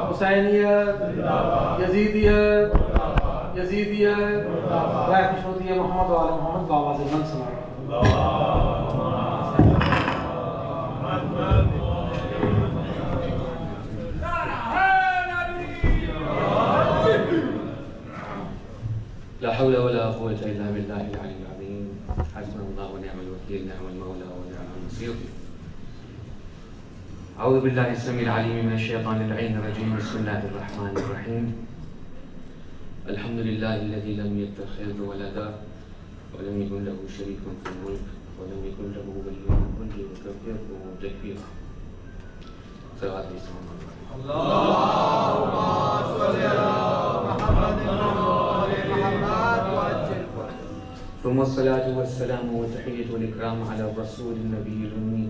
حسینیت، یزیدیت، رائے خوش ہوتی ہے محمد و آل محمد بآواز بلند سنائیں۔ لا حول ولا قوة إلا بالله العلي العظيم حسبنا الله ونعم الوكيل نعم المولى ونعم النصير أعوذ بالله السميع العليم من الشيطان اللعين الرجيم بسم الله الرحمن الرحيم الحمد لله الذي لم يتخذ ولدا ولم يكن له شريك في الملك ولم يكن له ولي من الذل وكبره تكبيرا صلوات الإسلام اللهم صل على محمد وآل محمد وعجل ثم الصلاة والسلام والتحية والإكرام على الرسول النبي الأمي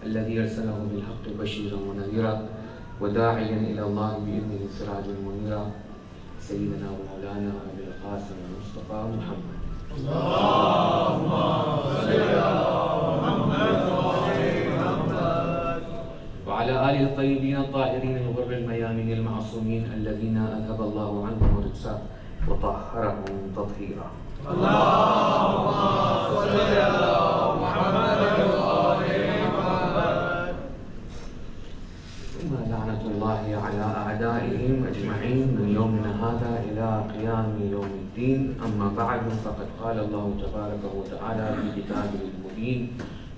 الذي أرسله بالحق بشيرا ونذيرا وداعيا إلى الله بإذنه سراجا منيرا سيدنا ومولانا أبي القاسم المصطفى محمد اللهم صل على محمد وآل محمد وعلى آله الطيبين الطاهرين الغر الميامين المعصومين الذين أذهب الله عنهم الرجس وطهرهم تطهيرا اللهم صل على محمد وآل محمد ثم لعنة الله على أعدائهم أجمعين من يومنا هذا إلى قيام يوم الدين أما بعد فقد قال الله تبارك وتعالى في كتابه المبين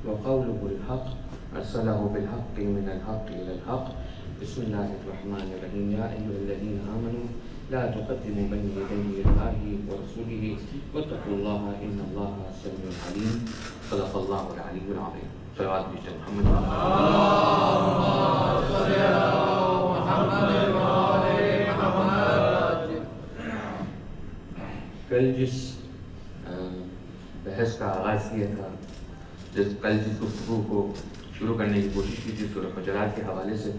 وقوله الحق أرسله بالحق من الحق إلى الحق بسم الله الرحمن الرحيم يا أيها الذين آمنوا لا تقدموا بين يدي الله ورسوله واتقوا الله إن الله سميع عليم صدق الله العلي العظيم صلوات محمد اللهم صل على محمد وآل محمد کل جس بحث کا آغاز کیا تھا کل جس گفتگو کو شروع کرنے کی کوشش کی تھی سورہ حجرات کے حوالے سے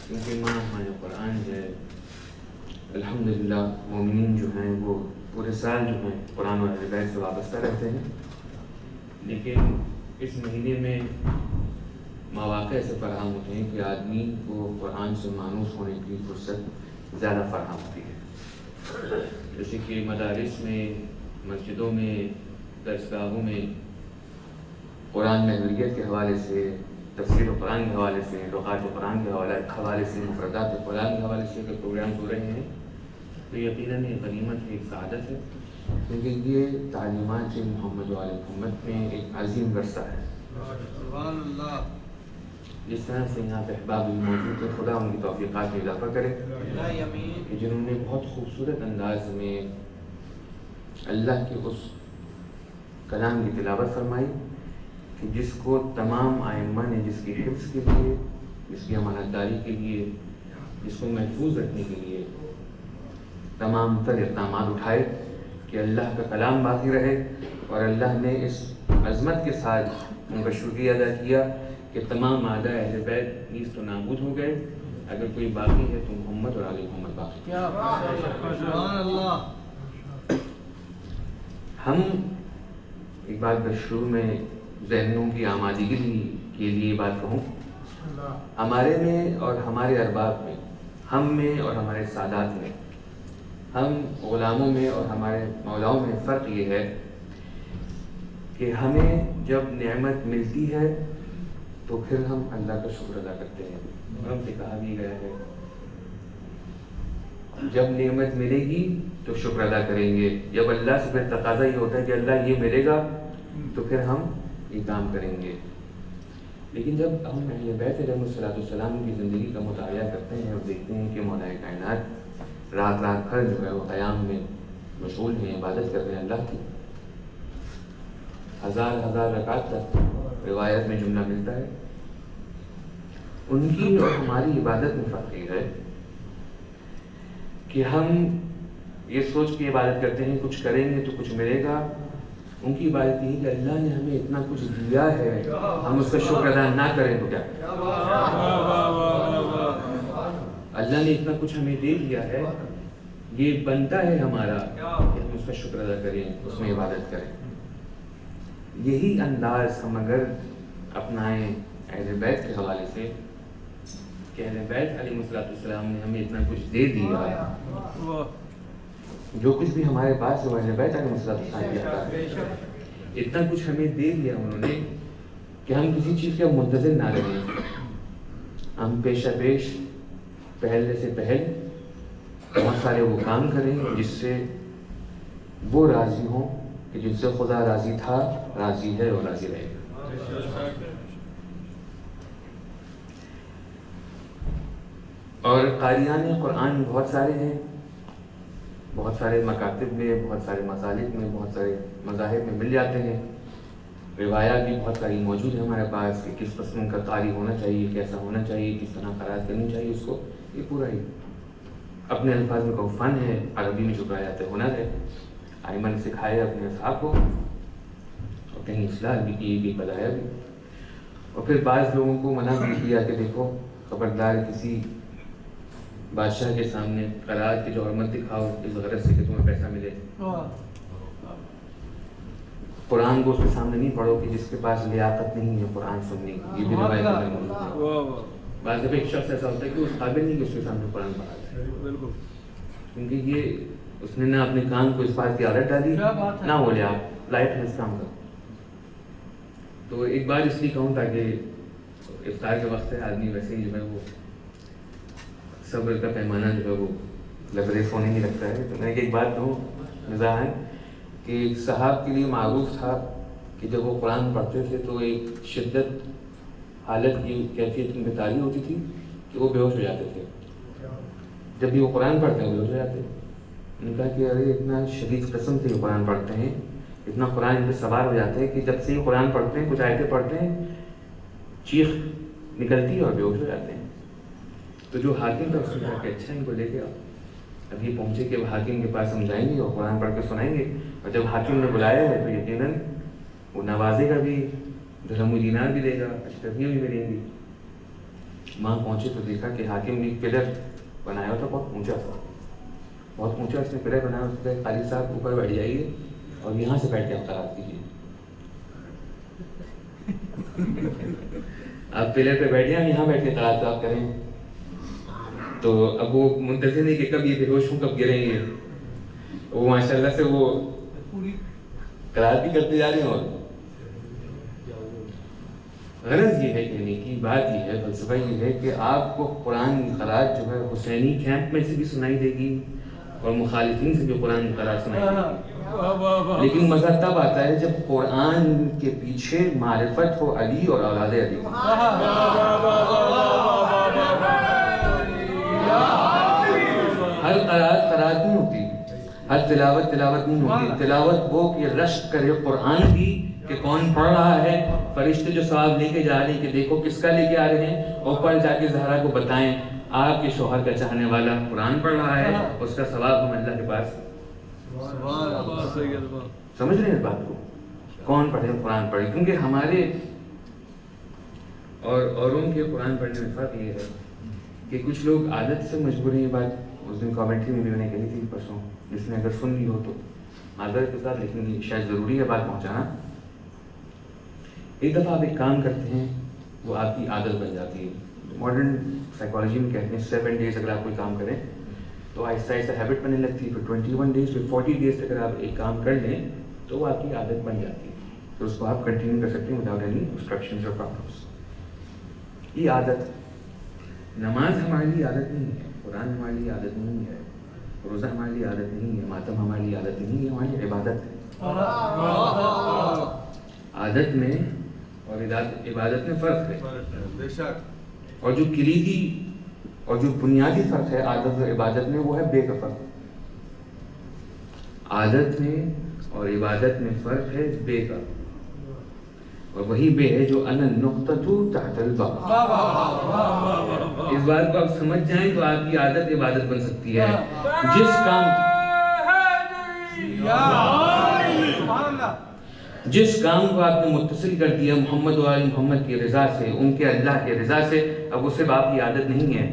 کیونکہ ہمارے قرآن ہے الحمدللہ مومنین جو ہیں وہ پورے سال جو ہیں قرآن اور اہل بیت سے وابستہ رہتے ہیں لیکن اس مہینے میں مواقع ایسے فراہم ہوتے ہیں کہ آدمی کو قرآن سے مانوس ہونے کی فرصت زیادہ فراہم ہوتی ہے جیسے کہ مدارس میں مسجدوں میں درسگاہوں میں قرآن محوریت کے حوالے سے تفسیر قرآن کے حوالے سے لغات قرآن کے حوالے سے مفردات قرآن کے حوالے سے اگر پروگرام ہو رہے ہیں تو یقیناً ایک غنیمت ہے ایک سعادت ہے کیونکہ یہ تعلیمات محمد و آل محمد میں ایک عظیم ورثہ ہے سبحان اللہ جس طرح سے یہاں پہ احباب بھی موجود ہے خدا ان کی توفیقات میں اضافہ کرے اللہ یمین کہ جنہوں نے بہت خوبصورت انداز میں اللہ کے اس کلام کی تلاوت فرمائی کہ جس کو تمام ائمہ نے جس کی حفظ کے لیے جس کی امانت داری کے لیے جس کو محفوظ رکھنے کے لیے تمام تر اقدامات اٹھائے کہ اللہ کا کلام باقی رہے اور اللہ نے اس عظمت کے ساتھ ان کا شکریہ ادا کیا کہ تمام اعداء اہل بیت نیز تو نابود ہو گئے اگر کوئی باقی ہے تو محمد اور آل محمد باقی کیا سبحان اللہ ہم ایک بات بس شروع میں ذہنوں کی آمادگی کے لیے بات کہوں ہمارے میں اور ہمارے ارباب میں ہم میں اور ہمارے سادات میں ہم غلاموں میں اور ہمارے مولاؤں میں فرق یہ ہے کہ ہمیں جب نعمت ملتی ہے تو پھر ہم اللہ کا شکر ادا کرتے ہیں اور ہم سے کہا بھی گیا ہے جب نعمت ملے گی تو شکر ادا کریں گے جب اللہ سے پھر تقاضا یہ ہوتا ہے کہ اللہ یہ ملے گا تو پھر ہم یہ کام کریں گے لیکن جب ہم اہل بیت علیہ السلام کی زندگی کا مطالعہ کرتے ہیں اور دیکھتے ہیں کہ مولا کائنات رات رات بھر جو ہے وہ قیام میں مشغول ہیں عبادت کر رہے ہیں اللہ کی ہزار رکعت تک روایت میں جملہ ملتا ہے ان کی اور ہماری عبادت میں فرق یہ ہے کہ ہم یہ سوچ کے عبادت کرتے ہیں کچھ کریں گے تو کچھ ملے گا ان کی عبادت یہ کہ اللہ نے ہمیں اتنا کچھ دیا ہے ہم اس کا شکر ادا نہ کریں تو کیا اللہ نے اتنا کچھ ہمیں دے دیا ہے یہ بنتا ہے ہمارا کہ ہم اس کا شکر ادا کریں اس میں عبادت کریں یہی انداز ہم اگر اپنائیں اہل بیت کے حوالے سے کہ اہل بیت علیہ السلام نے ہمیں اتنا کچھ دے دیا، جو کچھ بھی ہمارے پاس ہے وہ اہل بیت علیہ السلام نے عطا کیا۔ اتنا کچھ ہمیں دے دیا انہوں نے کہ ہم کسی چیز کے منتظر نہ رہیں، ہم پیشہ پیش پہلے سے پہل بہت سارے وہ کام کریں جس سے وہ راضی ہوں، کہ جس سے خدا راضی تھا، راضی ہے اور راضی رہے گا۔ اور قاریان قرآن بہت سارے ہیں، بہت سارے مکاتب میں، بہت سارے مسالک میں، بہت سارے مذاہب میں مل جاتے ہیں۔ روایات بھی بہت ساری موجود ہیں ہمارے پاس کہ کس قسم کا قاری ہونا چاہیے، کیسا ہونا چاہیے، کس طرح قرات کرنی چاہیے اس کو۔ یہ پورا ہی اپنے الفاظ میں کوئی فن ہے، عربی میں جو کہا جاتا ہے ہنر ہے، آئمہ نے سکھایا اپنے اصحاب کو، اور کہیں اصلاح بھی کی بھی، بتایا بھی۔ اور پھر بعض لوگوں کو منع بھی کیا کہ دیکھو خبردار کسی بادشاہ کے سامنے قرات کی جو حرمت دکھاؤ اس غرض سے کہ تمہیں پیسہ ملے۔ قرآن کو اس کے سامنے نہیں پڑھو کہ جس کے پاس لیاقت نہیں ہے قرآن سننے کی، یہ بھی روایت میں موجود ہے۔ بعض دفعہ ایک شخص ایسا ہوتا ہے کہ اس قابل نہیں کہ اس کے سامنے قرآن پڑھا جائے، کیونکہ یہ اس نے نہ اپنے کان کو اس بات کی عادت ڈالی نہ وہ لیا لائٹ ہے اس کام کا۔ تو ایک بار اس لیے کہوں تاکہ افطار کے وقت ہے، آدمی ویسے ہی جو ہے وہ صبر کا پیمانہ جو ہے وہ لبریز ہونے نہیں لگتا ہے۔ تو میں ایک بات کہوں مزاحاً کہ ایک صحاب کے لیے معروف تھا کہ جب وہ قرآن پڑھتے تھے تو ایک شدت حالت کی کیفیت ان پہ طاری ہوتی تھی کہ وہ بے ہوش ہو جاتے تھے۔ جب بھی وہ قرآن پڑھتے ہیں وہ بے ہوش ہو جاتے ہیں۔ انہوں نے کہا کہ ارے اتنا شدید قسم سے یہ قرآن پڑھتے ہیں، اتنا قرآن ان پہ سوار ہو جاتے ہیں کہ جب سے یہ قرآن پڑھتے ہیں، کچھ آیتیں پڑھتے ہیں، چیخ نکلتی ہے اور بے ہوش ہو جاتے ہیں۔ تو جو حاکم تھا اس نے کہا کہ اچھا ان کو لے کے آؤ۔ اب یہ پہنچے کہ حاکم کے پاس ہم جائیں گے اور قرآن پڑھ کے سنائیں گے، اور جب حاکم نے بلایا ہے تو یقیناً وہ نوازے گا بھی، درہم و دینار بھی دے گا، اشرفیاں بھی ملیں گی۔ وہاں پہنچے تو دیکھا کہ حاکم نے پلر بنایا تھا، بہت اونچا تھا، بہت اونچا اس نے پلر بنایا۔ اس نے کہا قاری صاحب اوپر بیٹھ جائیے اور یہاں سے بیٹھ کے آپ قرات کیجیے۔ آپ پلر پہ بیٹھ جائیں، یہاں بیٹھ کے قرات آپ کریں۔ تو اب وہ منتظر نہیں کہ کب یہ بے ہوش ہوں، کب گریں گے۔ وہ ماشاءاللہ سے وہ قرات بھی کرتے جا رہے ہیں۔ اور غرض یہ ہے کہنے کی بات یہ ہے، فلسفہ یہ ہے کہ آپ کو قرآن کی قرات جو ہے حسینی کیمپ میں سے بھی سنائی دے گی اور مخالفین سے بھی قرآن کی قرات سنائی دے گی، لیکن مزہ تب آتا ہے جب قرآن کے پیچھے معرفت ہو علی اور اولاد علی۔ ہر قرات قرات نہیں ہوتی، ہر تلاوت تلاوت نہیں ہوتی۔ تلاوت وہ کہ رشک کرے قرآن کی کہ کون پڑھ رہا ہے، فرشتے جو ثواب لے کے جا رہے ہیں کہ دیکھو کس کا لے کے آ رہے ہیں، اوپر جا کے زہرا کو بتائیں آپ کے شوہر کا چاہنے والا قرآن پڑھ رہا ہے، اس کا ثواب ہم اللہ کے پاس۔ سمجھ رہے ہیں اس بات کو؟ کون پڑھے قرآن پڑھے، کیونکہ ہمارے اور اوروں کے قرآن پڑھنے میں فرق یہ ہے کہ کچھ لوگ عادت سے مجبور ہیں۔ یہ بات اس دن کامنٹری میں بھی میں نے کہی تھی پرسوں، جس نے اگر سن لی ہو تو معذرت کے ساتھ، لیکن یہ شاید ضروری ہے بات پہنچانا۔ ایک دفعہ آپ ایک کام کرتے ہیں، وہ آپ کی عادت بن جاتی ہے۔ ماڈرن سائیکالوجی میں کہتے ہیں 7 days اگر آپ کوئی کام کریں تو آہستہ آہستہ ہیبٹ بننے لگتی ہے، پھر 21 days پھر 40 days اگر آپ ایک کام کر لیں تو وہ آپ کی عادت بن جاتی ہے، تو اس کو آپ کنٹینیو کر سکتے ہیں وداؤٹ اینی obstructions اور پرابلمس۔ یہ عادت، نماز ہمارے لیے عادت نہیں ہے، قرآن ہمارے لیے عادت نہیں ہے، روزہ ہمارے لیے عادت نہیں ہے، ماتم ہمارے لیے عادت نہیں ہے، ہماری عبادت ہے۔ عادت میں اور عبادت میں فرق ہے، بے شک۔ اور جو کلیدی اور جو بنیادی فرق ہے عادت اور عبادت میں وہ ہے بے کا فرق۔ عادت میں اور عبادت میں فرق ہے بے کا، اور وہی بے ہے جو انا النقطۃ تحت الباء۔ اس بات کو آپ سمجھ جائیں تو آپ کی عادت عبادت بن سکتی ہے۔ جس کام کو آپ نے متصل کر دیا محمد و آل محمد کی رضا سے، ان کے اللہ کے رضا سے، اب اس سے آپ کی عادت نہیں ہے۔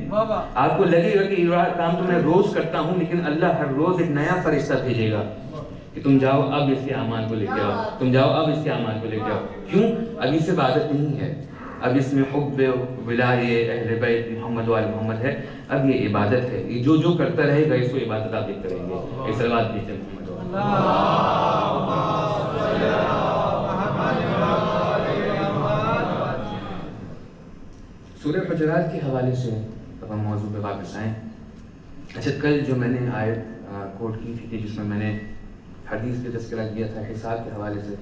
آپ کو لگے گا کہ یہ کام تو میں روز کرتا ہوں، لیکن اللہ ہر روز ایک نیا فرشتہ بھیجے گا کہ تم جاؤ اب اس کے اعمال کو لے کے آؤ، تم جاؤ اب اس کے اعمال کو لے کے آؤ۔ کیوں؟ اب اس سے عادت نہیں ہے، اب اس میں حب ولایہ اہل بیت محمد و آل محمد ہے. اب یہ عبادت ہے. یہ جو کرتا رہے گا اس کو عبادت آپ کریں گے. ایک صلوات بھیجیں محمد و سورہ حجرات کے حوالے سے اب ہم موضوع پہ واپس آئیں. اچھا, کل جو میں نے آیت کوٹ کی تھی جس میں نے حدیث پہ تذکرہ کیا تھا حساب کے حوالے سے,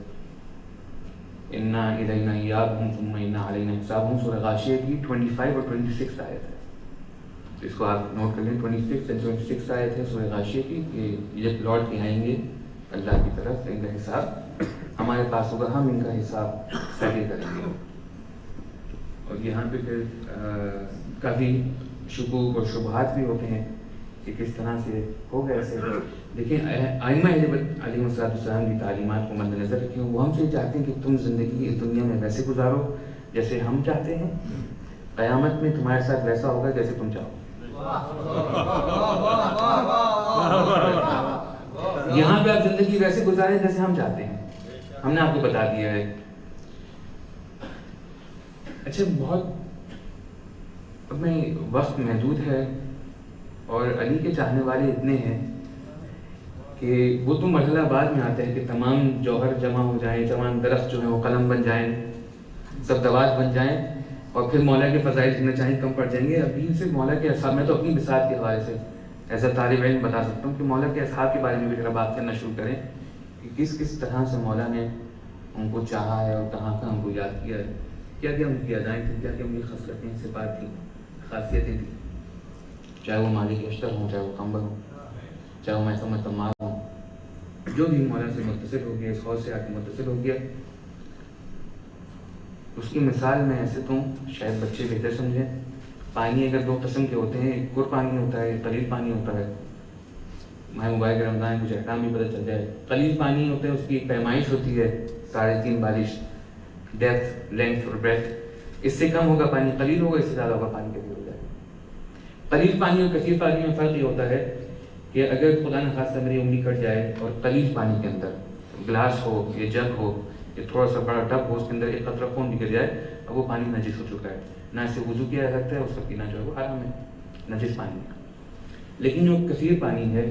اِنَّا إِلَيْنَا إِيَابَهُمْ ثُمَّ إِنَّا عَلَيْنَا حِسَابَهُم, سورہ غاشیہ کی 25 اور 26 آیت ہے. تو اس کو آپ نوٹ کر لیں. 26 اور 26 آیت ہے سورہ غاشیہ کی کہ جب لوٹ کے آئیں گے اللہ کی طرف ان کا حساب ہمارے پاس ہوگا, ہم ان کا حساب صحیح کریں گے. اور یہاں پہ پھر کافی شکوک اور شبہات بھی ہوتے ہیں کہ کس طرح سے ہوگا ایسے. دیکھیں ائمہ علیہ السلام کی تعلیمات کو مد نظر رکھیں. وہ ہم سے چاہتے ہیں کہ تم زندگی اس دنیا میں ویسے گزارو جیسے ہم چاہتے ہیں, قیامت میں تمہارے ساتھ ویسا ہوگا جیسے تم چاہو. یہاں پہ آپ زندگی ویسے گزاریں جیسے ہم چاہتے ہیں. ہم نے آپ کو بتا دیا ہے. اچھا, اب میں وقت محدود ہے اور علی کے چاہنے والے اتنے ہیں کہ وہ تو مرحلہ بعد میں آتا ہے کہ تمام جوہر جمع ہو جائیں, تمام درخت جو ہیں وہ قلم بن جائیں, سب دوات بن جائیں, اور پھر مولا کے فضائل جتنا چاہیں کم پڑ جائیں گے. ابھی سے مولا کے اصحاب, میں تو اپنی بساط کے حوالے سے ایسا طالب علم بتا سکتا ہوں کہ مولا کے اصحاب کے بارے میں بھی ذرا بات کرنا شروع کریں کہ کس کس طرح سے مولا نے ان کو چاہا ہے اور کہاں کہاں ان کو یاد کیا ہے, کیا کیا ان کی ادائیں تھیں, کیا کیا ان کی خصلتیں صفات تھیں, خاصیتیں تھیں. چاہے وہ مالک اشتر ہوں, چاہے وہ قمبر ہوں, چاہے وہ محسوم تمام ہوں, جو بھی مولا سے متصل ہو گیا, اس حوض سے آ کے متصل ہو گیا, اس کی مثال میں ایسے تم شاید بچے بہتر سمجھیں. پانی اگر دو قسم کے ہوتے ہیں, ایک گر پانی ہوتا ہے, ایک قلیل پانی ہوتا ہے. ماہ مبارک رمضان کچھ احکام بھی پتہ چل جائے. قلیل پانی ہوتا ہے, اس کی ایک پیمائش ہوتی ہے 3.5 بالش, ڈیپتھ, لینتھ اور بریتھ. اس سے کم ہوگا پانی قلیل ہوگا, اس سے زیادہ ہوگا پانی کثیر ہو جائے. قلیل پانی اور کثیر پانی میں فرق یہ ہوتا ہے کہ اگر خدا نہ خاصہ میری انگلی کٹ جائے اور قلیل پانی کے اندر گلاس ہو یا جگ ہو یا تھوڑا سا بڑا ٹب ہو, اس کے اندر ایک قطرہ خون نکل جائے, اب وہ پانی نجس ہو چکا ہے, نہ اس سے وضو کیا جا سکتا ہے, اس کا پینا جو ہے وہ حرام ہے, نجس پانی ہے. لیکن جو کثیر پانی ہے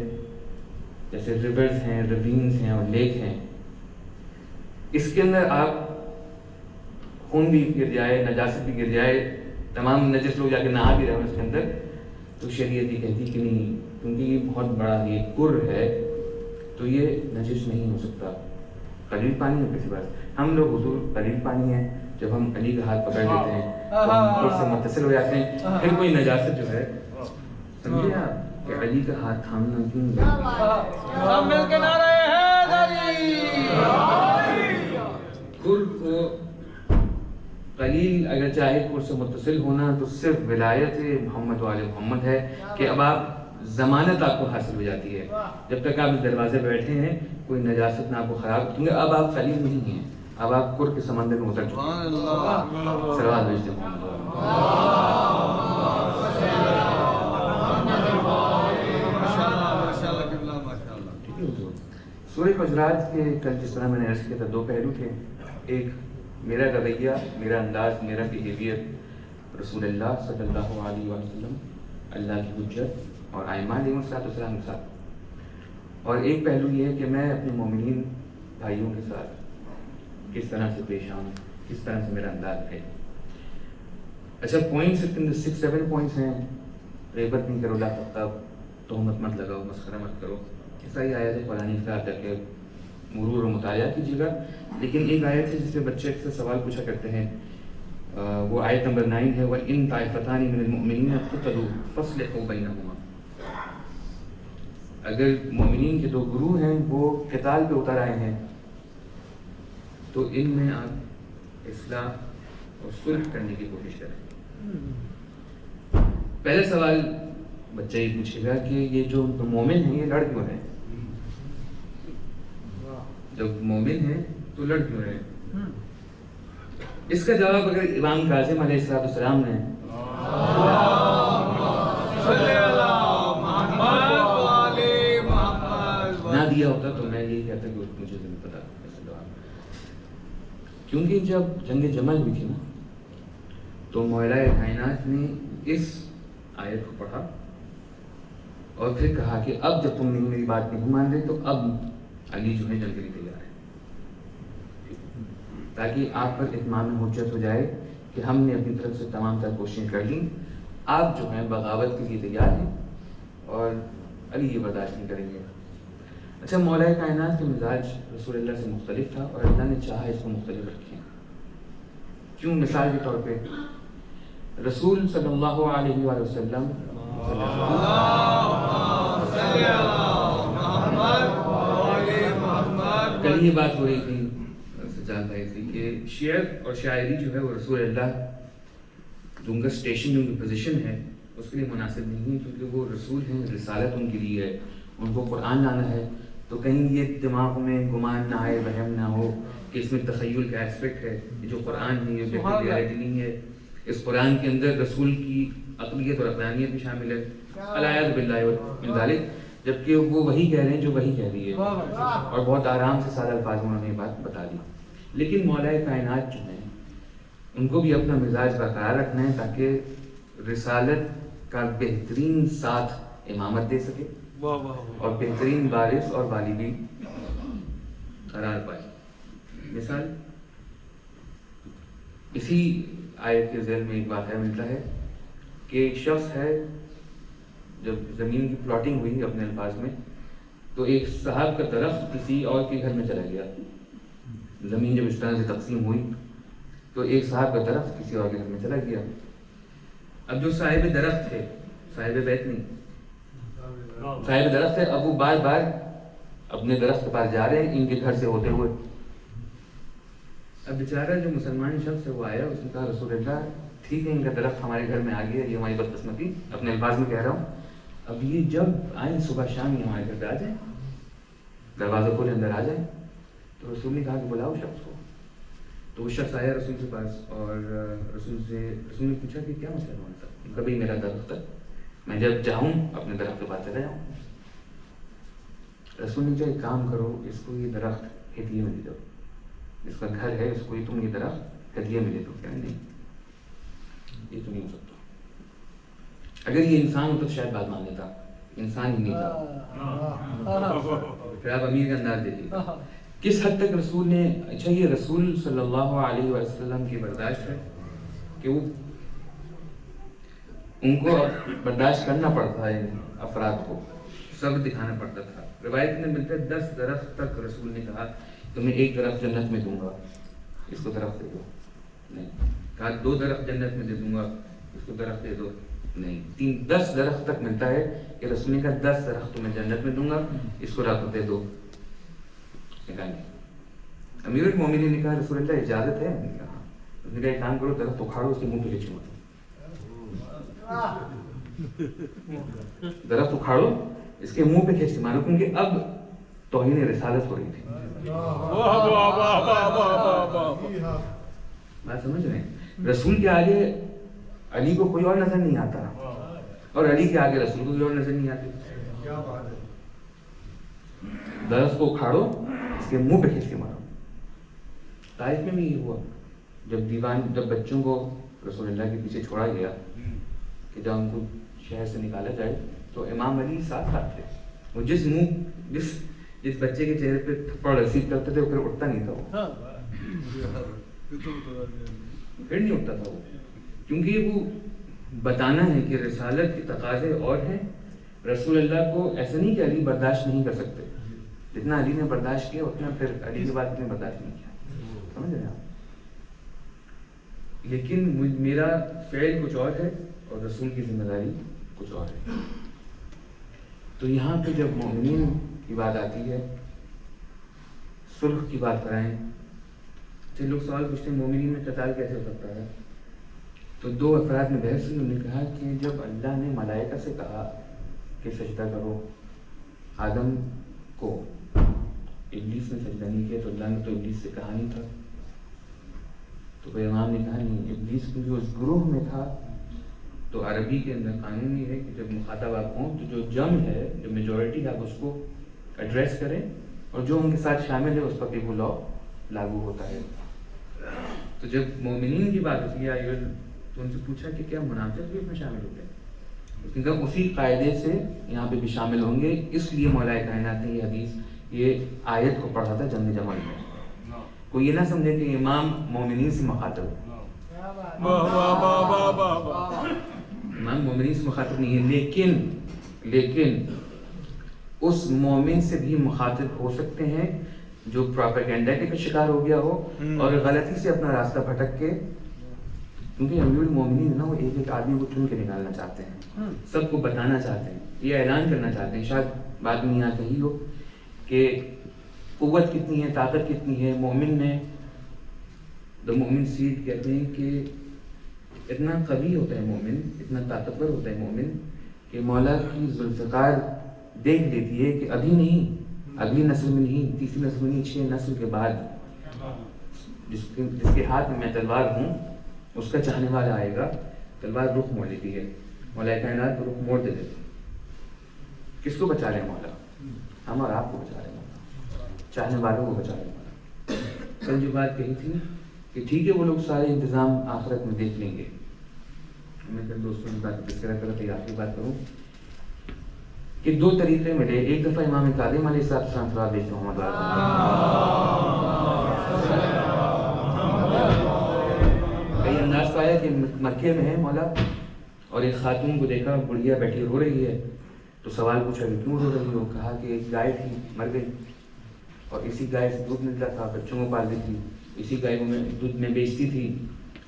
جیسے ریورز ہیں, ریوینز ہیں اور لیک ہیں, اس کے اندر آپ خون بھی گر جائے, نجاست بھی گر جائے, تمام نجس لوگ جا کے نہا بھی رہے ہیں اس کے اندر, تو شریعت یہ کہتی کہ نہیں, کیونکہ یہ بہت بڑا یہ کر ہے تو یہ نجس نہیں ہو سکتا. قلیل پانی ہے کسی بات. ہم لوگ حضور قلیل پانی ہے, جب ہم علی کا ہاتھ پکڑ لیتے ہیں تو ہم اس سے متصل ہو جاتے ہیں. پھر کوئی نجاست جو ہے, سمجھے آپ کہ علی کا ہاتھ تھامنا کیوں سب مل کے نعرہ حیدری. کر کو قلیل اگر چاہے کر سے متصل ہونا تو صرف ولایت محمد و آل محمد ہے کہ اب آپ ضمانت آپ کو حاصل ہو جاتی ہے. جب تک آپ اس دروازے بیٹھے ہیں کوئی نجاست نہ آپ کو خراب, کیونکہ اب آپ قلیل نہیں ہیں, اب آپ کر کے سمندر میں اتر چکے ہیں. صلوات بھیجتے محمد. سورہ حجرات کے کل جس طرح میں نے عرض کیا تھا 2 پہلو تھے. ایک میرا رویہ, میرا انداز, میرا بیہیویئر رسول اللہ صلی اللہ علیہ وسلم, اللہ کی حجت اور ائمہ علیہ السلام کے ساتھ. اور ایک پہلو یہ ہے کہ میں اپنے مومنین بھائیوں کے ساتھ کس طرح سے پیش آؤں, کس طرح سے میرا انداز ہے. اچھا, پوائنٹس 6-7 پوائنٹس ہیں. غیبت نہیں کرو, لا تغتاب, تہمت مت لگاؤ, مسخرہ مت کرو. ایسا ہی آیت ہے قرآن کا, جا کے مرور و مطالعہ کیجیے گا. لیکن ایک آیت ہے جس پہ بچے اکثر سوال پوچھا کرتے ہیں, وہ آیت نمبر 9 ہے, وَإِن طَائِفَتَانِ مِنَ الْمُؤْمِنِينَ اقْتَتَلُوا فَأَصْلِحُوا بَيْنَهُمَا. اگر مومنین کے 2 گروہ ہیں وہ قتال پہ اتر آئے ہیں تو ان میں آپ اصلاح اور صلح کرنے کی کوشش کریں. پہلا سوال بچہ یہ پوچھے گا کہ یہ جو مومن ہیں یہ لڑ کیوں رہے ہیں؟ جب مومن ہیں تو لڑ کیوں رہے ہیں؟ اس کا جواب اگر امام کاظم علیہ السلام نے نہ دیا ہوتا تو میں یہی کہتا کہ مجھے نہیں پتا. کیونکہ جب جنگ جمل بھی تھی نا مولا کائنات نے اس آیت کو پڑھا اور پھر کہا کہ اب جب تم میری بات نہیں مان رہے تو اب علی جو ہے جنگ کے لیے تیار ہے، تاکہ آپ پر اتمام حجت ہو جائے کہ ہم نے اپنی طرف سے تمام تر کوششیں کر لیں، آپ جو ہیں بغاوت کے لیے تیار ہیں اور علی یہ برداشت نہیں کریں گے۔ اچھا، مولا کائنات کا مزاج رسول اللہ سے مختلف تھا اور اللہ نے چاہا اس کو مختلف رکھیں۔ کیوں؟ مثال کے طور پہ رسول صلی اللہ علیہ وآلہ وسلم کل یہ بات ہو رہی تھی سجاد بھائی سے کہ شعر اور شاعری جو ہے وہ رسول اللہ جو ان کا اسٹیشن، جو ان کی پوزیشن ہے اس کے لیے مناسب نہیں ہے، کیونکہ وہ رسول ہیں، رسالت ان کے لیے ہے، ان کو قرآن لانا ہے، تو کہیں یہ دماغ میں گمان نہ آئے، وہم نہ ہو کہ اس میں تخیل کا ایسپیکٹ ہے، یہ جو قرآن ہے یہ ریالٹی نہیں ہے، اس قرآن کے اندر رسول کی عقلیت اور عقلانیت بھی شامل ہے، العیاذ باللہ من ذالک، جبکہ وہ وہی کہہ رہے ہیں جو وہی کہہ رہی ہے، اور بہت آرام سے سادہ الفاظ میں انہوں نے یہ بات بتا دی۔ لیکن مولا کائنات جو ہیں ان کو بھی اپنا مزاج برقرار رکھنا ہے تاکہ رسالت کا بہترین ساتھ امامت دے سکے اور بہترین وارث اور والی بھی قرار پائے۔ مثال اسی آیت کے ذیل میں ایک واقعہ ملتا ہے کہ ایک شخص ہے، جب زمین کی پلاٹنگ ہوئی اپنے الفاظ میں، تو ایک صاحب کا درخت کسی اور کے گھر میں چلا گیا۔ زمین جب اس طرح سے تقسیم ہوئی تو ایک صاحب کا درخت کسی اور کے گھر میں چلا گیا۔ اب جو صاحب درخت تھے، صاحب بیت نہیں، صاحب درخت ہے، اب وہ بار بار اپنے درخت کے پاس جا رہے ہیں ان کے گھر سے ہوتے ہوئے۔ اب بیچارہ جو مسلمان شخص ہے وہ آیا، اس نے کہا رسول اللہ ٹھیک ہے ان کا درخت ہمارے گھر میں آ گیا، یہ ہماری بدقسمتی، اپنے الفاظ میں کہہ رہا ہوں، اب یہ جب آئیں صبح شام یہ ہمارے گھر پہ آ جائیں، دروازہ کھولے اندر آ جائیں۔ تو رسول نے کہا کہ بلاؤ شخص کو۔ تو وہ شخص آیا رسول کے پاس اور رسول نے پوچھا کہ کیا مسئلہ ہے صاحب؟ کبھی میرا درخت ہے، میں جب چاہوں اپنے درخت کے پاس چلا جاؤں۔ رسول نے کہا ایک کام کرو، اس کو یہ درخت ہدیے میں دے دو، اس کا گھر ہے، اس کو تم یہ درخت ہدیے میں دے دو۔ کیا نہیں، یہ تو نہیں ہو سکتا۔ اگر یہ انسان ہوتا تو شاید بات مان لیتا، انسان ہی نہیں تھا۔ پھر آپ امیر کا انداز دیکھیے کس حد تک رسول نے، اچھا یہ رسول صلی اللہ علیہ وسلم کی برداشت ہے کہ وہ ان کو برداشت کرنا پڑتا ہے، افراد کو صبر دکھانا پڑتا تھا۔ روایت میں ملتا ہے 10 درخت تک رسول نے کہا تمہیں ایک درخت جنت میں دوں گا، اس کو درخت دے دو، نہیں۔ کہا 2 درخت جنت میں دے دوں گا، اس کو درخت دے دو، نہیں۔ 10 درخت تک ملتا ہے کہ رسول نے کہا 10 درخت تمہیں جنت میں دوں گا، اس کو درخت دے دو۔ امیر المومنین نے کہا رسول اللہ اجازت ہے؟ اس نے کہا ایک کام کرو، درخت اکھاڑو، اس کے منہ پہ کھینچ مارو، درخت اکھاڑو اس کے منہ پہ کھینچ کے مارو، کیونکہ اب توہین رسالت ہو رہی تھی۔ بات سمجھ رہے ہیں؟ رسول کے آگے علی کو کوئی اور نظر نہیں آتا اور علی کے آگے رسول کو کوئی اور نظر نہیں آتی۔ درخت کو اکھاڑو، اس کے منہ پہ کھینچ کے مارو۔ طائف میں بھی یہ ہوا، جب بچوں کو رسول اللہ کے پیچھے چھوڑا گیا کہ جب ان کو شہر سے نکالا جائے تو امام علی ساتھ تھے۔ وہ جس بچے کے چہرے پہ تھپڑ رسید کرتے تھے وہ پھر اٹھتا نہیں تھا، وہ پھر نہیں اٹھتا تھا، وہ کیونکہ وہ بتانا ہے کہ رسالت کے تقاضے اور ہیں۔ رسول اللہ کو ایسا نہیں کہ علی برداشت نہیں کر سکتے، جتنا علی نے برداشت کیا اتنا پھر علی کے بعد اتنے برداشت نہیں کیا، سمجھ رہے آپ؟ لیکن میرا فعل کچھ اور ہے اور رسول کی ذمہ داری کچھ اور ہے۔ تو یہاں پہ جب مومنین کی بات آتی ہے، صلح کی بات کرائیں، تو لوگ سوال پوچھتے ہیں مومنین میں قتال کیسے ہو سکتا ہے؟ تو 2 افراد نے بحث کی، انہوں نے کہا کہ جب اللہ نے ملائکہ سے کہا کہ سجدہ کرو آدم کو، ابلیس نے سجدہ نہیں کیا، تو اللہ نے تو ابلیس سے کہا نہیں تھا، تو امام نے کہا نہیں، ابلیس کیونکہ اس گروہ میں تھا، تو عربی کے اندر قانون یہ ہے کہ جب مخاطب آپ ہوں تو جو جم ہے، جو میجورٹی ہے، آپ اس کو ایڈریس کریں، اور جو ان کے ساتھ شامل ہے اس پر وہ لاء لاگو ہوتا ہے۔ تو جب مومنین کی بات ہوتی ہے تو ان سے پوچھا کہ کیا منافق بھی اس میں شامل ہو گئے؟ اس نے کہا اسی قاعدے سے یہاں پہ بھی شامل ہوں گے، اس لیے مولا کائنات نے یہ حدیث، یہ آیت کو پڑھا تھا جنگ جمل میں۔ کوئی یہ نہ سمجھے کہ امام مومنین سے مخاطب ہے، امام مومنین سے مخاطب نہیں ہے، لیکن اس مومن سے بھی مخاطب ہو سکتے ہیں جو پروپیگنڈا کے شکار ہو گیا ہو اور غلطی سے اپنا راستہ بھٹک کے، کیونکہ امیر المومنین نا وہ ایک ایک آدمی کو چن کے نکالنا چاہتے ہیں، سب کو بتانا چاہتے ہیں، یہ اعلان کرنا چاہتے ہیں، شاید بعد میں یہاں کہی ہو کہ قوت کتنی ہے، طاقت کتنی ہے مومن میں۔ دا مومن سیڈ کہتے ہیں کہ اتنا قوی ہوتا ہے مومن، اتنا طاقتور ہوتا ہے مومن کہ مولا کی ذوالفقار دیکھ لیتی ہے کہ ابھی نہیں، اگلی نسل میں نہیں، تیسری نسل میں نہیں، 6 نسل کے بعد جس کے ہاتھ میں میں تلوار ہوں اس کا چاہنے والا آئے گا، تلوار رخ موڑ لیتی ہے، مولا کائنات کو رخ موڑ دے دیتی ہے۔ کس کو بچا رہے ہیں مولا؟ ہم اور آپ کو بچا رہے ہیں مولا، چاہنے والوں کو بچا رہے ہیں مولا۔ کل جو بات کہی تھی کہ ٹھیک ہے وہ لوگ سارے انتظام آخرت میں دیکھ لیں گے، میں کل دوستوں کی بات تذکرہ کر رہا تھا، آخری بات کروں کہ 2 طریقے ملے۔ ایک دفعہ امام کاظم علیہ السلام صلوات بھیجتے محمد کئی انداز پایا کہ مکے میں ہے مولا، اور ایک خاتون کو دیکھا بڑھیا بیٹھی رو رہی ہے، تو سوال پوچھا کہ کیوں رو رہی ہو؟ کہا کہ ایک گائے تھی مر گئی، اور اسی گائے سے دودھ ملتا تھا، بچوں کو پالتی تھی، اسی گائے کو میں دودھ میں بیچتی تھی،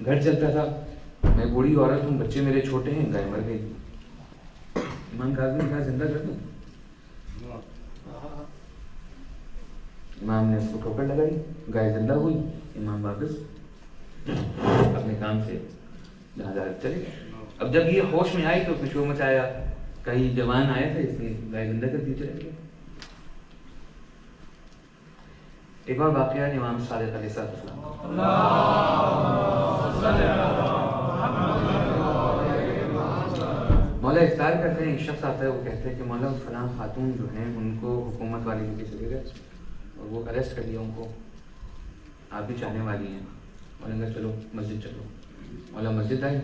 گھر چلتا تھا، میں بوڑھی عورت ہوں، بچے میرے چھوٹے ہیں، گائے مر گئی۔ امام کاظم نے کہا زندہ کر دوں؟ امام نے اس کو ٹھوکر لگائی، گائے زندہ ہوئی، امام واپس اپنے کام سے جہاں جا چلے گئے۔ اب جب یہ ہوش میں آئی تو اس نے شور مچایا، کہیں جوان آیا تھا اس نے گائے زندہ کر دی، چلے گئے۔ ایک اور واقعہ امام صادق علیہ السلام، مولا افطار کرتے ہیں، ایک شخص آتا ہے، وہ کہتے ہیں کہ مولا فلاں خاتون جو ہیں ان کو حکومت والے لے کے چلے گئے اور وہ اریسٹ کر لیا ان کو، آپ بھی چاہنے والی ہیں۔ مولا نے کہا چلو مسجد چلو، مولا مسجد آئی،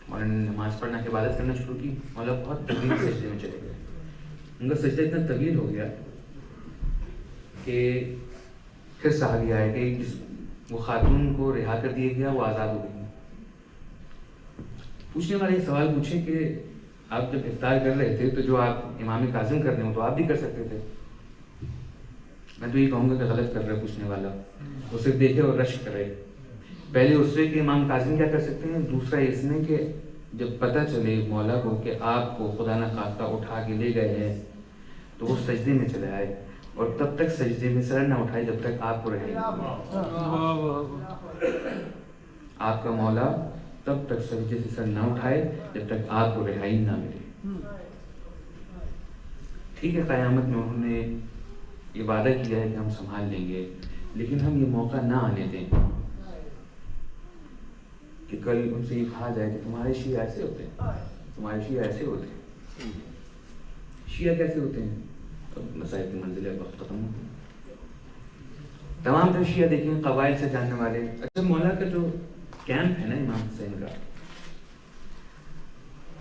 مولا نے نماز پڑھنا کے عبادت کرنا شروع کی، مولا بہت طویل سجدے میں چلے گئے، ان کا سجدہ اتنا طویل ہو گیا کہ پھر صحابی آئے کہ وہ خاتون کو رہا کر دیا گیا، وہ آزاد ہو گئی۔ پوچھنے والے یہ سوال پوچھے کہ آپ جب افطار کر رہے تھے تو جو آپ امام کاظم کر رہے ہو تو آپ بھی کر سکتے تھے؟ میں تو یہ کہوں گا کہ غلط کر رہا ہے پوچھنے والا، اسے دیکھے اور رشک کرے۔ پہلے اس سے کہ امام کاظم کیا کر سکتے ہیں، دوسرا اس میں کہ جب پتہ چلے مولا کو کہ آپ کو خدا نخواستہ اٹھا کے لے گئے ہیں تو وہ سجدے میں چلے آئے، اور تب تک سجدے میں سر نہ اٹھائے جب تک آپ کو رہے، آپ کا مولا تب تک سجدے سے سر نہ اٹھائے جب تک آپ کو رہائی نہ ملے۔ ٹھیک ہے قیامت میں انہوں نے یہ وعدہ کیا ہے کہ ہم سنبھال لیں گے، لیکن ہم یہ موقع نہ آنے دیں کہ کل ان سے یہ کہا جائے کہ تمہارے شیعہ ایسے ہوتے ہیں، تمہارے شیعہ ایسے ہوتے ہیں۔ شیعہ کیسے ہوتے ہیں؟ اب مسائل کی منزل وقت ختم ہو گئی، تمام تر شیعہ دیکھیں قبائل سے جاننے والے۔ اچھا مولا کا جو کیمپ ہے نا امام حسین کا،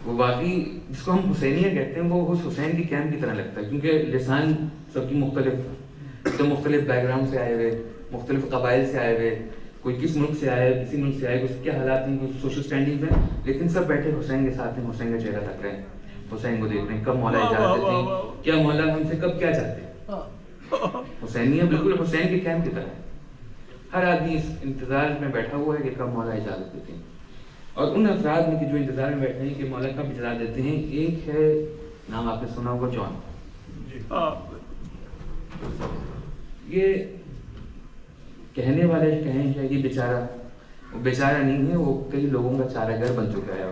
وہ واقعی جس کو ہم حسینیہ کہتے ہیں وہ اس حسین کی کیمپ کی طرح لگتا ہے، کیونکہ لسان سب کی مختلف، تو مختلف بیک گراؤنڈ سے آئے ہوئے، مختلف قبائل سے آئے ہوئے، کوئی کس ملک سے آئے، کسی ملک سے آئے، اس کے حالات ہیں، کچھ سوشل سٹینڈنگ ہیں، لیکن سب بیٹھے حسین کے ساتھ ہیں، حسین کا چہرہ تک رہے ہیں، حسین کو دیکھ رہے ہیں، کب مولا اجازت دیتے ہیں، کیا مولا ہم سے کب کیا چاہتے ہیں۔ حسینیہ بالکل حسین کے کیمپ کی طرح ہے، ہر آدمی اس انتظار میں بیٹھا ہوا ہے کہ کب مولا اجازت دیتے ہیں، اور ان افراد میں کہ جو انتظار میں بیٹھے ہیں کہ مولا کب اجازت دیتے ہیں، ایک ہے نام آپ نے سنا ہوگا جان۔ یہ کہنے والے کہیں کہ یہ بیچارہ، وہ بیچارہ نہیں ہے، وہ کئی لوگوں کا چارہ گر بن چکا ہے۔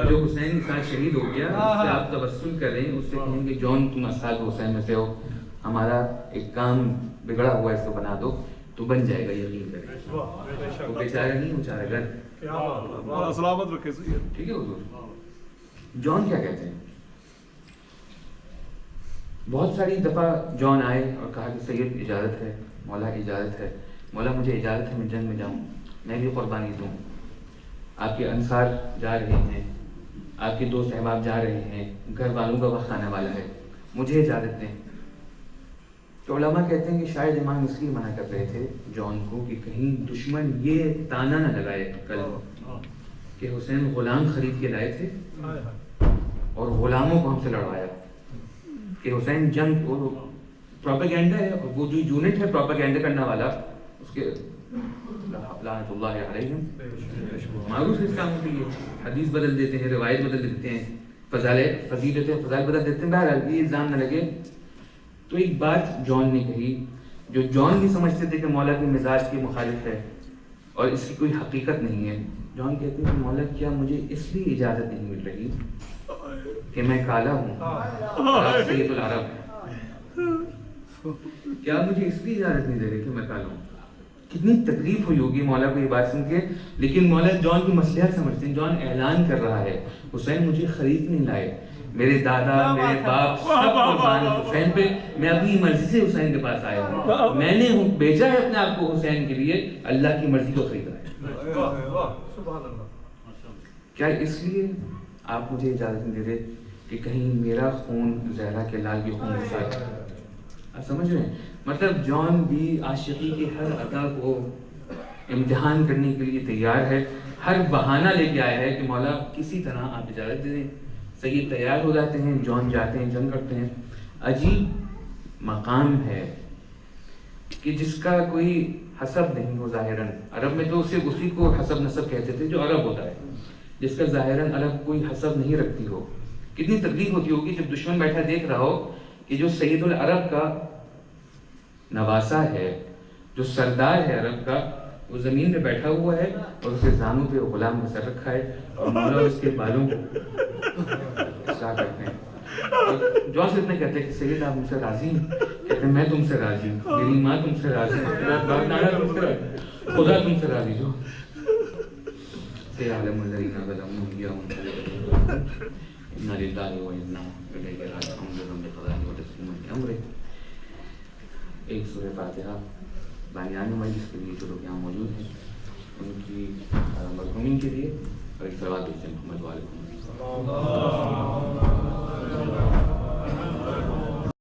جو حسین کے ساتھ شہید ہو گیا اس سے آپ تبسل کریں، اس سے کہیں کہ جان تم اصحاب حسین میں سے ہو، ہمارا ایک کام بگڑا ہوا ہے اس کو بنا دو، تو بن جائے گا، یقین کریں۔ وہ بیچارہ نہیں، وہ چارہ گر۔ سلامت رکھے۔ ٹھیک ہے حضور۔ جان کیا کہتے ہیں؟ بہت ساری دفعہ جان آئے اور کہا کہ سید اجازت ہے، مولا اجازت ہے، مولا مجھے اجازت ہے میں جنگ میں جاؤں، میں بھی قربانی دوں، آپ کے انصار جا رہے ہیں، آپ کے دوست احباب جا رہے ہیں، گھر والوں کا وقت آنے والا ہے، مجھے اجازت دیں۔ تو علماء کہتے ہیں کہ شاید امام اس لیے منع کر رہے تھے جان کو کہ کہیں دشمن یہ تانا نہ لگائے کل کہ حسین غلام خرید کے لائے تھے اور غلاموں کو ہم سے لڑوایا، کہ حسین جنگ پروپیگینڈا ہے، اور وہ جو یونٹ ہے پروپیگینڈا کرنے والا اس کے لعنت اللہ علیہم معروف اسلام کے لیے حدیث بدل دیتے ہیں، روایت بدل دیتے ہیں، فضائل بدل دیتے ہیں۔ بہرحال یہ الزام نہ لگے۔ تو ایک بات جان نے کہی جو جان بھی سمجھتے تھے کہ مولا کے مزاج کے مخالف ہے اور اس کی کوئی حقیقت نہیں ہے۔ جان کہتے ہیں کہ مولا کیا مجھے اس لیے اجازت نہیں مل رہی کہ میں کالا ہوں اور آپ سید العرب ہیں؟ کیا مجھے اس لیے اجازت نہیں دے رہے کہ میں کالا ہوں؟ کتنی تکلیف ہوئی ہوگی مولا کو یہ بات سن کے، لیکن مولا جان کی مصلحت سمجھتے ہیں۔ جان اعلان کر رہا ہے حسین مجھے خرید نہیں لائے، میرے دادا میرے باپ سب قربان حسین پہ، میں اپنی مرضی سے حسین کے پاس آیا ہوں، میں نے بیچا ہے اپنے آپ کو حسین کے لیے، اللہ کی مرضی کو خریدا ہے۔ کیا اس لیے آپ مجھے اجازت نہیں دے رہے کہ کہیں میرا خون زہرا کے لال کے خون کے ساتھ؟ آپ سمجھ رہے ہیں؟ مطلب جان بھی عاشقی کے ہر ادا کو امتحان کرنے کے لیے تیار ہے، ہر بہانہ لے کے آیا ہے کہ مولا کسی طرح آپ اجازت دے دیں۔ سید تیار ہو جاتے ہیں، جان جاتے ہیں، جنگ کرتے ہیں۔ عجیب مقام ہے کہ جس کا کوئی حسب نہیں ہو ظاہراً، عرب میں تو صرف اسی کو حسب نسب کہتے تھے جو عرب ہوتا ہے، جس کا ظاہراً عرب کوئی حسب نہیں رکھتی ہو۔ کتنی تکلیف ہوتی ہوگی جب دشمن بیٹھا دیکھ رہا ہو کہ جو سید العرب کا نواسا ہے، جو سردار ہے عرب کا، وہ زمین پہ بیٹھا ہوا ہے اور اس کے زانوں پہ غلام کا سر رکھا ہے اور مولا اس کے بالوں کو اصلاح کرتے ہیں۔ جو سے اتنے کہتے ہیں کہ سید آپ مجھ سے راضی ہیں؟ کہتے ہیں میں تم سے راضی ہوں، میری ماں تم سے راضی ہے، میرا باپ دادا تم سے راضی، خدا تم سے راضی ہو۔ سیعلم الذین ظلموا ایہم انا للہ و انا الیہ راجعون بقضاء و تسلیم امرہ۔ ایک سورہ فاتحہ بانیان مجلس کے لیے جو لوگ یہاں موجود ہیں ان کی مرحومین کے لیے اور ایک صلوات محمد وعلیکم